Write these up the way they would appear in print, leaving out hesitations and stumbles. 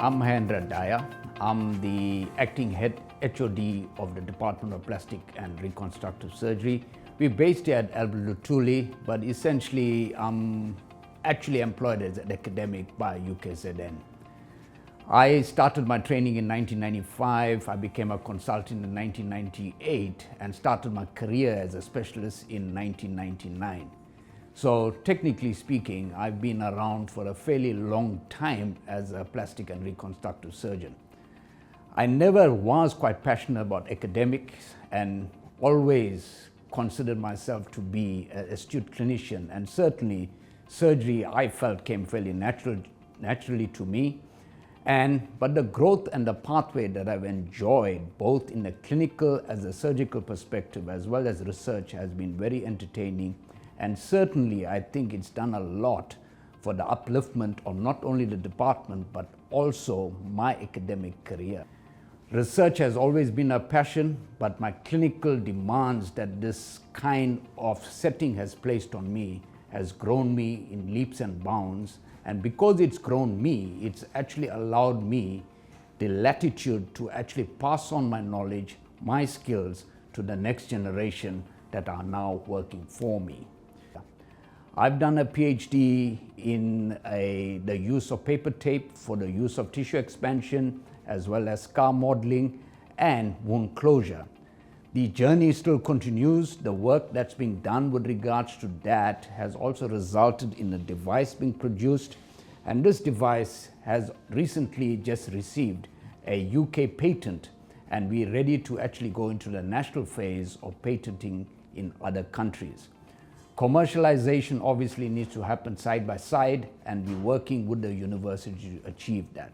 I'm Mahendra Daya. I'm the acting head HOD of the Department of Plastic and Reconstructive Surgery. We're based here at Lutuli, but essentially I'm actually employed as an academic by UKZN. I started my training in 1995. I became a consultant in 1998 and started my career as a specialist in 1999. So technically speaking, I've been around for a fairly long time as a plastic and reconstructive surgeon. I never was quite passionate about academics and always considered myself to be an astute clinician, and certainly surgery I felt came fairly naturally to me. But the growth and the pathway that I've enjoyed both in the clinical as a surgical perspective as well as research has been very entertaining, and certainly I think it's done a lot for the upliftment of not only the department but also my academic career. Research has always been a passion, but my clinical demands that this kind of setting has placed on me has grown me in leaps and bounds. And because it's grown me, it's actually allowed me the latitude to actually pass on my knowledge, my skills to the next generation that are now working for me. I've done a PhD in the use of paper tape for the use of tissue expansion, as well as scar modeling and wound closure. The journey still continues. The work that's being done with regards to that has also resulted in a device being produced, and this device has recently just received a UK patent, and we're ready to actually go into the national phase of patenting in other countries. Commercialization obviously needs to happen side by side, and we're working with the university to achieve that.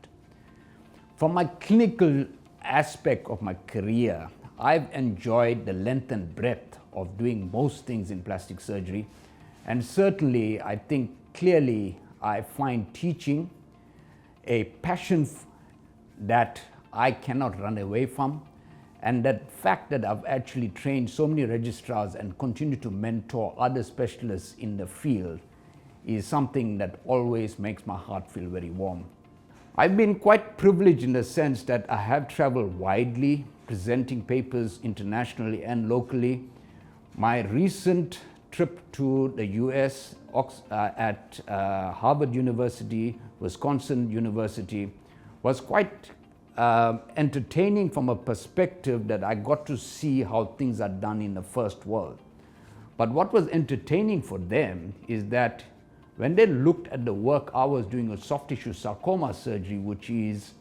From my clinical aspect of my career, I've enjoyed the length and breadth of doing most things in plastic surgery, and certainly I think clearly I find teaching a passion that I cannot run away from, and that fact that I've actually trained so many registrars and continue to mentor other specialists in the field is something that always makes my heart feel very warm. I've been quite privileged in the sense that I have traveled widely, presenting papers internationally and locally. My recent trip to the US at Harvard University, Wisconsin University, was quite entertaining from a perspective that I got to see how things are done in the first world. But what was entertaining for them is that when they looked at the work I was doing with soft tissue sarcoma surgery, which is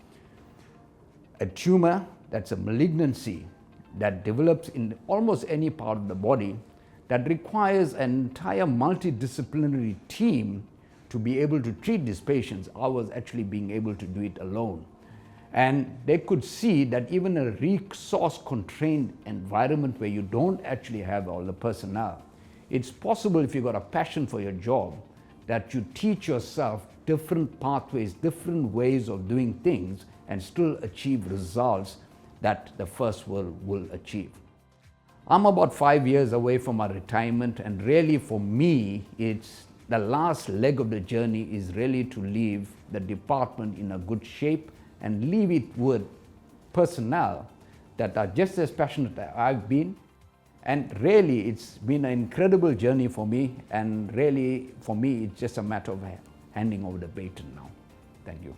a tumor that's a malignancy that develops in almost any part of the body, that requires an entire multidisciplinary team to be able to treat these patients, I was actually being able to do it alone. And they could see that even a resource-constrained environment where you don't actually have all the personnel, it's possible if you've got a passion for your job that you teach yourself different pathways, different ways of doing things, and still achieve results that the first world will achieve. I'm about 5 years away from my retirement, and really for me, it's the last leg of the journey is really to leave the department in a good shape and leave it with personnel that are just as passionate as I've been. And really, it's been an incredible journey for me, and really for me, it's just a matter of handing over the baton now. Thank you.